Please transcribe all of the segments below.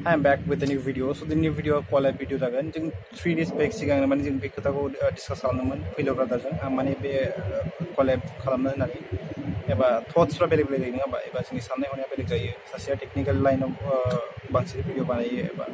I'm back with a new video. So the new video collab video जागोन जों 3 days back सिगांनो माने जों बे खोथाखौ डिसकास खालामदोंमोन फैलाव ब्रादारजों आं माने बे collab खालामनो होननानै एबा थट्सफ्रा बेलेग बेलेग जायो नङा होमबा एबा जोंनि साननाय हनाया बेलेग जायो सासेया टेक्निकेल लाइनाव बांसिन भिडिअ बानायो एबा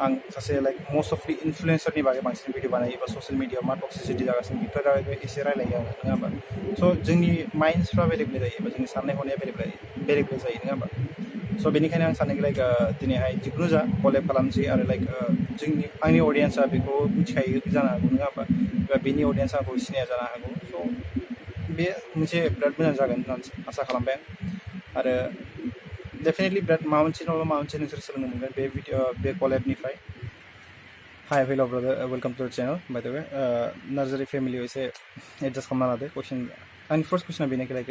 आं सासे लाइक मोस्ट अफ दि इनफ्लुएन्सारनि बागै बांसिन भिडिअ बानायो एबा ससियेल मिडियायाव मा टक्सिसिटि जागासिनो बेफोर बागै एसे रायलायो आङो नङा होमबा स' जोंनि माइन्डसफ्रा बेलेग बेलेग जायो एबा जोंनि साननाय हनाया बेलेग बेलेग जायो नङा होमबा स' बेनिखायनो आं सानो लाइक दिनैहाय जिखुनु जा कलेब खालामसै आरो लाइक जोंनि आंनि अडियेन्सआ बेखौ मिथिखायो जानो हागौ नङा होमबा एबा बेनि अडियेन्सआ आंखौ सिनाया जानो हागौ स' बे मोनसे बिराद मोजां जागोन होननानै आसा खालामबाय आरो डेफिनेटलि बिराद माबा मोनसे नङाबा माबा मोनसे नोंसोर सोलोंनो मोनगोन बे भिडिअ बे कलेबनिफ्राय hi hello' brother welcome two द चेनेल बाय द वे नार्जारि फेमिलियाव एसे एडजास्ट खालामना लादो कुइसन आंनि फार्स्ट कुइसना बेनोखि लाइक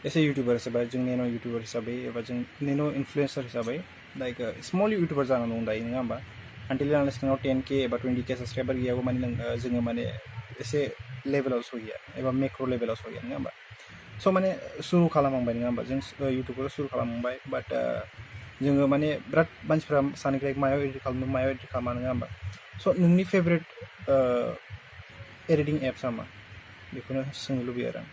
एसे इउटुबार हिसाबै जों नेन' इउटुबार हिसाबै एबा जों नेन' इनफ्लुएन्सार हिसाबै लाइक स्मल इउटुबार जानानै दं दायो नङा होमबा आनटिल आनलेस नोंनाव 10K एबा 20K साबस्क्राइबार गैयाबो माने जोङो माने एसे लेभेलाव सहैया एबा मेक्र' लेभेलाव सहैया नङा होमबा स' माने सुरु खालामहांबाय नङा होमबा जों इउटुबखौ सुरु खालामहांबाय बाट जोङो माने बिराद मानसिफ्रा सानो लाइक मायाव एडिट खालामा नङा होमबा स' नोंनि फेभरेट एडिटिं एप्सआ मा बेखौनो सोंनो लुबैयो आरो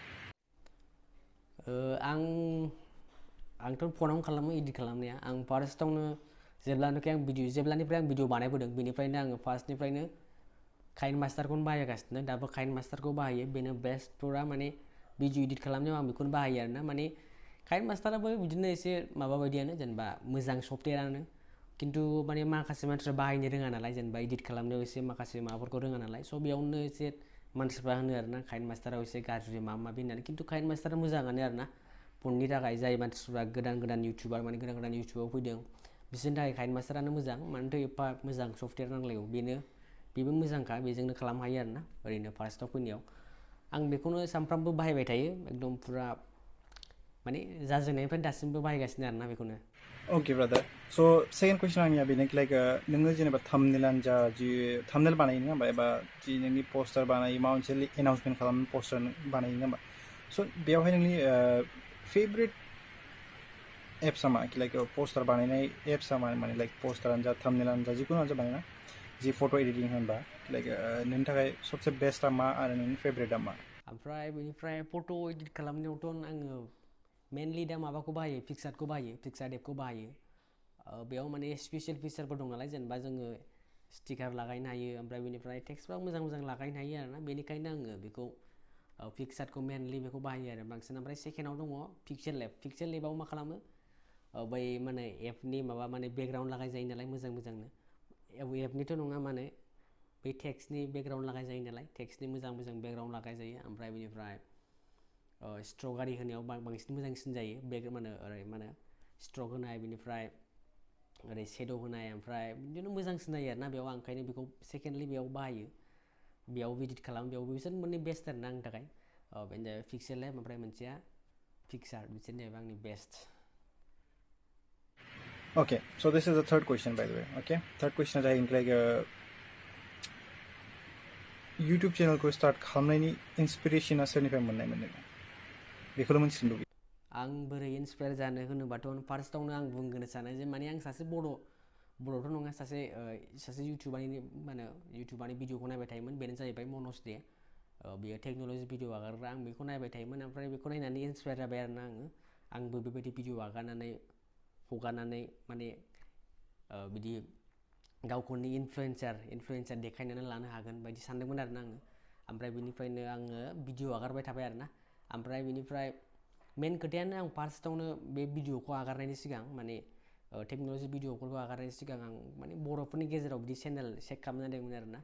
आंथ' फनावनो खालामो एडिट खालामनाया आं फार्स्टआवनो जेब्लानिफ्राय आं भिडिअ बानायबोदों बेनिफ्रायनो आङो फार्स्टनिफ्रायनो काइन मास्टारखौनो बाहायगासिनो दाबो काइन मास्टारखौ बाहायो बेनो बेस्ट फुरा माने भिडिअ एडिट खालामनायाव आं बेखौनो बाहायो आरोना माने काइन मास्टाराबो बिदिनो एसे माबा बायदियानो जेनेबा मोजां सफ्टवेयारानो खिन्थु माने माखासे मानसिफ्रा बाहायनो रोङा नालाय जेनेबा एडिट खालामनायाव एसे माखासे माबाफोरखौ रोङा नालाय स' बेयावनो एसे मानसिफ्रा होनो आरोना काइन मास्टाराव एसे गाज्रि माबा माबि होननानै खिन्थु काइन मास्टारा मोजाङानो आरोना फननि थाखाय जाय मानसिफ्रा गोदान इउटुबार माने गोदान इउटुबाव फैदों बिसोरनि थाखाय काइन मास्टारानो मोजां मानोथो एफा मोजां सफ्टवेयार नांलायगौ बेबो मोजांखा बेजोंनो खालामनो हायो आरोना ओरैनो फार्स्टआव फैनायाव आं बेखौनो सानफ्रामबो बाहायबाय थायो एकदम फुरा माने जाजेननायनिफ्राय दासिमबो बाहायगासिनो आरोना बेखौनो अके ब्रादार स' सेकेन्ड कुइसन आंनिया बेनोखि लाइक नोङो जेनेबा थाम्बनेलानो जा जि थाम्बनेल बानायो नङा होमबा एबा जि नोंनि पस्टार बानायो माबा मोनसे एनाउन्समेन्ट खालामनो पस्टार बानायो नङा होमबा स' बेयावहाय नोंनि फेभरेट एप्सआ मा लाइक पस्टार बानायनाय एप्सआ मा माने लाइक पस्टारानो जा थाम्बनेलानो जा जिखुनु जा बानायना जि फट' एडिटिं होनबा लाइक नोंनि थाखाय सबसे बेस्टआ मा आरो नोंनि फेभरेटआ मा ओमफ्राय बेनिफ्राय फट' एडिट खालामनायावथ' आङो मेनलि दा माबाखौ बाहायो पिक्सार्टखौ बाहायो पिक्सार्ट एपखौ बाहायो बेयाव माने स्पेसियेल फिचारफोर दं नालाय जेनेबा जोङो स्टिकार लागायनो हायो ओमफ्राय बेनिफ्राय टेक्सटफ्रा मोजां लागायनो हायो आरोना बेनिखायनो आङो बेखौ पिक्सार्टखौ मेनलि बेखौ बाहायो आरो बांसिन ओमफ्राय सेकेन्डआव दङ पिक्सेल एपआव मा खालामो बै माने एपनि माबा माने बेकग्राउन्ड लागाय जायो नालाय मोजांनो एपनिथ' नङा माने बै टेक्सटनि बेकग्राउन्ड लागाय जायो नालाय टेक्सटनि मोजां बेकग्राउन्ड लागाय जायो ओमफ्राय बेनिफ्राय स्ट्रक आरि होनायाव बांसिन मोजांसिन जायो ओरै स्ट्रक होनाय बेनिफ्राय ओरै शेड' होनाय ओमफ्राय बिदिनो मोजांसिन जायो आरोना बेयाव आं ओंखायनो बेखौ सेकेन्डलि बेयाव बाहायो बेयाव एडिट खालामो बेयाव बिसोर मोननै बेस्ट आरोना आंनि थाखाय बेनो जाहैबाय पिक्सेल एप ओमफ्राय मोनसेया पिक्सार्ट बिसोरनो जाहैबाय आंनि best Okay, so this is the third question by the way. Okay, third question is like YouTube channel को start खालामनायनि inspiration सोरनिफ्राय मोननाय बेखौल' मिथिनो लुबैयो आं बोरै इन्सपायार जानो होनोबाथ' फार्स्टआवनो आं बुंग्रोनो सानो जे माने आं सासे बर'थ' नङा सासे इउटुबारनि भिडिअखौ नायबाय थायोमोन बेनो जाहैबाय मनज दे बेयो टेक्न'लजि भिडिअ आगारग्रा आं बेखौ नायबाय थायोमोन ओमफ्राय बेखौ नायनानै इन्सपायार जाबाय आरोना आंबो बेबायदि भिडिअ हगारनानै माने बिदि गावखौनो इनफ्लुयेन्सार देखायनानै लानो हागोन बायदि सानदोंमोन आरोना आङो ओमफ्राय बेनिफ्रायनो आङो भिडिअ आगारबाय थाबाय आरोना ओमफ्राय बेनिफ्राय मेन खोथायानो आं फार्स्टआवनो बे भिडिअखौ आगारनायनि सिगां माने टेक्न'लजि भिडिअफोरखौ आगारनायनि सिगां आं माने बर'फोरनि गेजेराव बिदि चेनेल चेक खालामना नायदोंमोन आरोना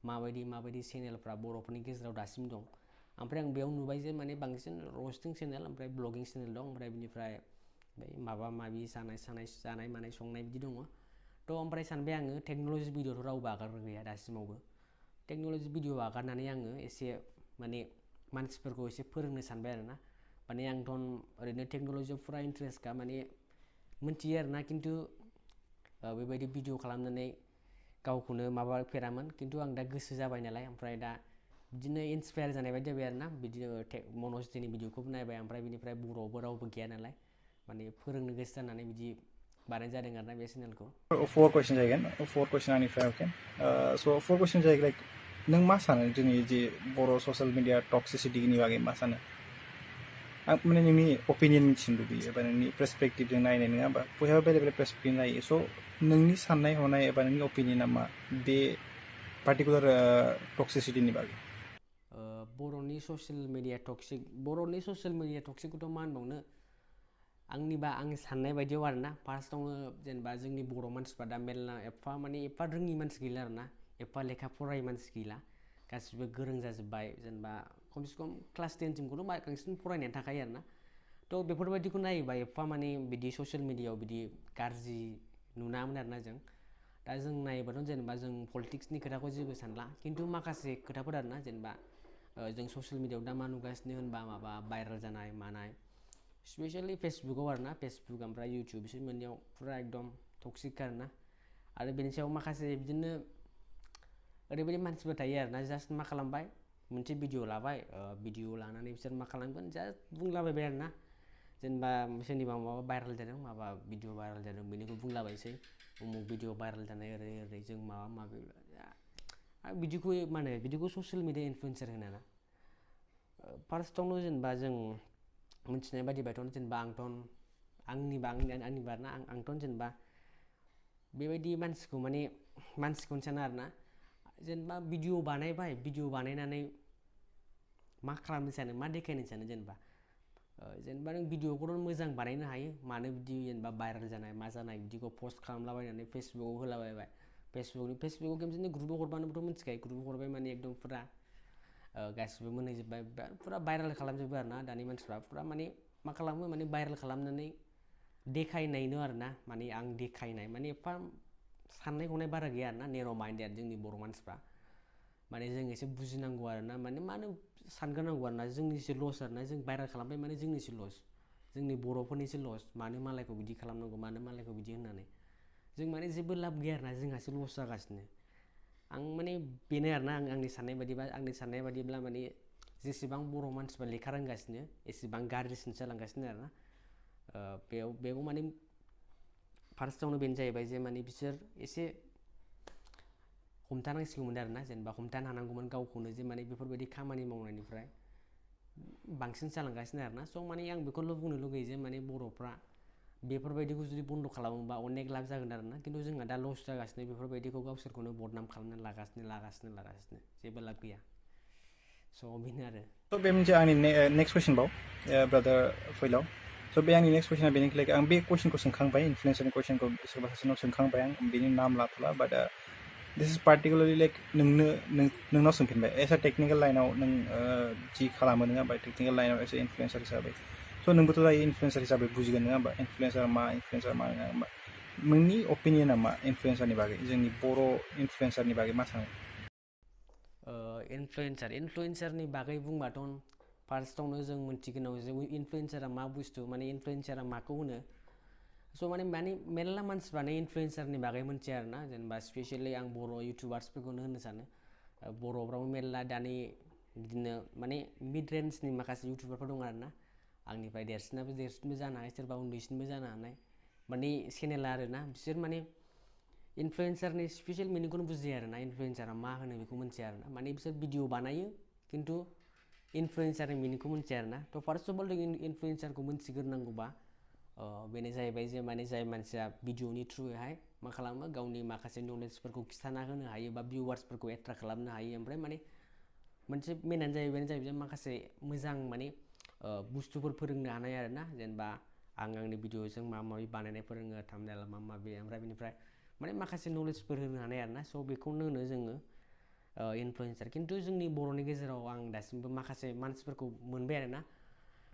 माबायदि चेनेलफ्रा बर'फोरनि गेजेराव दासिम दं ओमफ्राय आं बेयाव नुबाय जे माने बांसिन रस्टिं चेनेल ओमफ्राय ब्लगिं चेनेल दं ओमफ्राय बेनिफ्राय माबा माबि जानाय मानाय संनाय बिदि दङ थ' ओमफ्राय सानबाय आङो टेक्न'लजि भिडिअथ' रावबो आगारग्रा गैया दासिमावबो टेक्न'लजि भिडिअ आगारनानै आङो एसे माने मानसिफोरखौ एसे फोरोंनो सानबाय आरोना माने आंथ' ओरैनो टेक्न'लजियाव फुरा इन्ट्रेस्टखा माने मिथियो आरोना खिन्थु बेबायदि भिडिअ खालामनानै गावखौनो माबाफेरामोन खिन्थु आं दा गोसो जाबाय नालाय ओमफ्राय दा बिदिनो इन्सपायार जानाय बायदि जाबाय आरोना बिदिनो मनज देनि भिडिअखौबो नायबाय ओमफ्राय बेनिफ्राय बर'आवबो रावबो गैया नालाय माने फोरोंनो गोसो जानानै बिदि बानाय जादों आरोना बे चेनेलखौ। 4 कुइसन जाहैगोन 4 कुइसन आंनिफ्राय अके स' 4 कुइसन जाहैगोन लाइक नों मा सानो दिनै जे बर' ससियेल मिडिया टक्सिसिटिनि बागै मा सानो आं माने नोंनि अपिनियन मिथिनो लुबैयो एबा नोंनि पार्सपेक्टिभजों नायनाय नङा होमबा बयहाबो बेलेग बेलेग पार्सपेक्टिभ नायो स' नोंनि साननाय हनाय एबा नोंनि अपिनियना मा बे पार्टिकुलार टक्सिसिटिनि बागै बर'नि ससियेल मिडिया टक्सिकखौथ' मा होनबावनो आंनिबा आं साननाय बायदियाव आरोना फार्स्टआवनो जेनेबा जोंनि बर' मानसिफ्रा दा मेरला एफा रोङि मानसि गैला आरोना एफा लेखा फरायै मानसि गैला गासिबो गोरों जाजोब्बाय जेनेबा खमसे खम क्लास 10 सिमखौथ' बांसिन फरायनायानो थाखायो आरोना थ' बेफोरबायदिखौ नायोबा एफा माने बिदि ससियेल मिडियायाव बिदि गाज्रि नुनामोन आरोना जों दा जों नायोबाथ' जेनेबा जों पलिटिक्सनि खोथाखौ जेबो सानला खिन्थु माखासे खोथाफोर आरोना जेनेबा जों ससियेल मिडियायाव दा मा नुगासिनो होनबा माबा भाइरेल जानाय मानाय स्पेशली फेसबुकाव आरोना फेसबुक ओमफ्राय इउटुब बिसोर मोननैयाव फुरा एकदम टक्सिक आरोना आरो बेनि सायाव माखासे बिदिनो ओरैबायदि मानसिफोर थायो आरोना जास्ट मा खालामबाय मोनसे भिडिअ लाबाय भिडिअ लानानै बिसोर मा खालामगोन जास्ट बुंलाबायबाय आरोना जेनेबा सोरनिबा माबा भाइरेल जादों माबा भिडिअ भाइरेल जादों बेनिखौ बुंलाबायसै उमुक भिडिअ भाइरेल जानाय ओरै जों माबा माबि बिदिखौ मा होनो बिदिखौ ससियेल मिडिया इनफ्लुएन्सार होनो ना फार्स्टआवनो जेनेबा जों मिथिनाय बादिबाथ' जेनेबा आंनिबा ना आंथ' जेनेबा बेबायदि मानसिखौ माने मानसिखौनो साना आरोना जेनेबा भिडिअ बानायबाय भिडिअ बानायनानै मा खालामनो सानो मा देखायनो सानो जेनेबा नों भिडिअखौथ' मोजां बानायनो हायो मानो बिदि जेनेबा भाइरेल जानाय मा जानाय बिदिखौ पस्ट खालामलाबायनानै फेसबुकाव होलाबायबाय फेसबुकाव खेमसेनो ग्रुपाव हरबानोथ' मिथिखायो ग्रुपाव हरबाय माने एकदम फुरा गासिबो मोनहैजोब्बाय फुरा भाइरेल खालामजोबो आरोना दानि मानसिफ्रा फुरा माने मा खालामो माने भाइरेल खालामनानै देखायनायनो आरोना माने आं देखायनाय माने एफा साननाय हनाय बारा गैया आरोना नेर' माइन्डेड जोंनि बर' मानसिफ्रा माने जों एसे बुजिनांगौ आरोना माने मानो सानग्रोनांगौ आरोना जोंनिसो लस आरोना जों भाइरेल खालामबाय माने जोंनिसो लस जोंनि बर'फोरनिसो लस मानो मालायखौ बिदि खालामनांगौ मानो मालायखौ बिदि होननानै जों माने जेबो लाब गैया आरोना जोंहासो लस जागासिनो आं माने बेनो आरोना आंनि साननाय बादिब्ला माने जेसेबां बर' मानसिफ्रा लेखा रोंगासिनो एसेबां गाज्रिसिन जालांगासिनो आरोना बेयाव माने फार्स्टआवनो बेनो जाहैबाय जे माने बिसोर एसे हमथानांसिगौमोन आरोना जेनेबा हमथानो हानांगौमोन गावखौनो जे माने बेफोरबायदि खामानि मावनायनिफ्राय बांसिन जालांगासिनो आरोना स' माने आं बेखौल' बुंनो लुगैयो जे माने बर'फ्रा बेफोरबायदिखौ जुदि बन्द' खालामोबा अनेक लाब जागोन आरोना खिन्थु जोंहा दा लस जागासिनो बेफोरबायदिखौ गावसोरखौनो बदनाम खालामनानै लागासिनो जेबो लाब गैया स' बेनो आरो स' बे मोनसे आंनि नेक्स्ट कुइसन बाव ब्रादार फैलाव स' बे आंनि नेक्स्ट कुइसना बेनो लाइक आं बे कुइसनखौ सोंखांबाय इनफ्लुएन्सारनि कुइसनखौ सोरबा सासेनाव सोंखांबाय आं बेनि नाम लाथ'ला बाट दिस इज पार्टिकुलारलि लाइक नोंनाव सोंफिनबाय एस ए टेक्निकेल लाइनाव नों जि खालामो नङा होमबा टेक्निकेल लाइनाव एस ए इनफ्लुएन्सार हिसाबै स' नोंबोथ' दायो इनफ्लुएन्सार हिसाबै बुजिगोन नङा होमबा इनफ्लुएन्सार मा नङा होमबा नोंनि अपिनियना मा इनफ्लुएन्सारनि बागै जोंनि बर' इनफ्लुएन्सारनि बागै मा सानो इनफ्लुएन्सारनि बागै बुंबाथ' फार्स्टआवनो जों मिथिगोनाव जे इनफ्लुएन्सारा मा बुस्थु माने इनफ्लुएन्सारा माखौ होनो स' माने मेरला मानसिफ्रानो इनफ्लुएन्सारनि बागै मिथिया आरोना जेनेबा स्पेसियेलि आं बर' इउटुबार्सफोरखौनो होननो सानो बर'फ्राबो मेरला दानि बिदिनो माने मिड रेन्जनि माखासे इउटुबारफोर दं आरोना आंनिफ्राय देरसिनबो जानो हानाय सोरबा उन्दैसिनबो जानो हानाय माने चेनेला आरोना बिसोर माने इनफ्लुएन्सारनि स्पेसियेल मिनिंखौनो बुजिया आरोना इनफ्लुएन्सारा मा होनो बेखौ मिथिया आरोना माने बिसोर भिडिअ बानायो खिन्थु इनफ्लुएन्सारनि मिनिंखौ मिथिया आरोना थ' फार्स्ट अफ अल जों इनफ्लुएन्सारखौ मिथिग्रोनांगौबा बेनो जाहैबाय जे माने जाय मानसिया भिडिअनि थ्रुयैहाय मा खालामो गावनि माखासे नलेजफोरखौ खिन्थाना होनो हायो बा भिउवार्सफोरखौ एट्राक्ट खालामनो हायो ओमफ्राय माने मोनसे मेनानो जाहैबाय माखासे मोजां माने बुस्थुफोर फोरोंनो हानाय आरोना जेनेबा आंनि भिडिअजों माबा माबि बानायनाय फोरोङो थाम्बनेल माबा माबि ओमफ्राय बेनिफ्राय माने माखासे नलेजफोर होनो हानाय आरोना स' बेखौनो होनो जोङो इनफ्लुएन्सार खिन्थु जोंनि बर'नि गेजेराव आं दासिमबो माखासे मानसिफोरखौ मोनबाय आरोना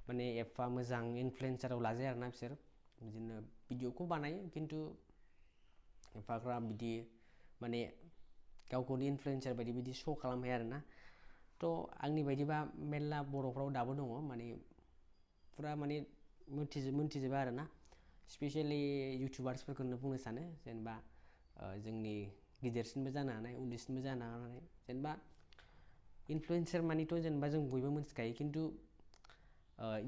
माने एफा मोजां इनफ्लुएन्साराव लाजाया आरोना बिसोर बिदिनो भिडिअखौ बानायो खिन्थु एफाग्राब बिदि माने गावखौनो इनफ्लुएन्सार बायदि बिदि श' खालामनो हाया आरोना थ' आंनि बायदिबा मेरला बर'फ्राव दाबो दङ माने फुरा माने मोनथिजोबा आरोना स्पेसियेलि इउटुबार्सफोरखौनो बुंनो सानो जेनेबा जोंनि गिदिरसिनबो जानो हानाय उन्दैसिनबो जानो हानाय जेनेबा इनफ्लुएन्सार मानिथ' जेनेबा जों बयबो मिथिखायो खिन्थु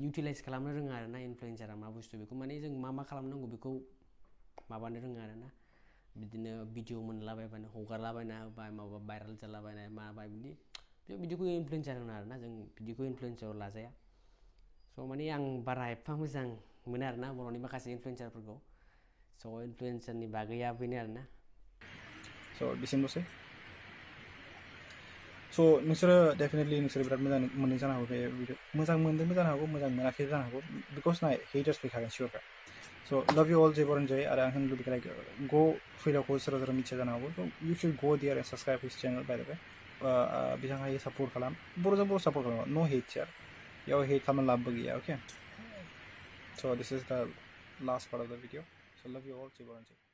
इउटिलाइज खालामनो रोङा आरोना इनफ्लुएन्सारा मा बुस्थु बेखौ माने जों मा खालामनांगौ बेखौ माबानो रोङो आरोना बिदिनो भिडिअ मोनलाबायबानो हगारलाबायना होबाय माबा भाइरेल जालाबायनाय माबाय बिदि बिदिखौ इनफ्लुयेन्सार होनो आरोना जों बिदिखौ इनफ्लुयेन्सार लाजाया स' माने आं बारा एफा मोजां मोनो आरोना बर'नि माखासे इनफ्लुयेन्सारफोरखौ स' इनफ्लुयेन्सारनि बागैया बेनो आरोना स' बिसिमल'सै स' नोंसोरो डेफिनेटलि नोंसोरो बिराद मोजां मोनदों जानो हागौ बे भिडिअ मोजां मोनदोंबो जानो हागौ मोजां मोनाखैबो जानो हागौ बिकज ना हेटार्स फैखागोन सियरखा स' लाभ इउ अल जे बरन जय आरो आं होननो लुबैयो लाइक गो फैलावखौ सोरबा सोरबा मिथिया जानो हागौ so' you should go there and subscribe his channel by the way बिथांहा सापर्ट खालाम बर'जों बर' सापर्ट खालाम न' हेट यार बेयाव हेट खालामनो लाबबो गैया अके स' दिस इज द लास्ट पार्ट अफ द भिडिअ स' लाभ इउ अल जे बरन जय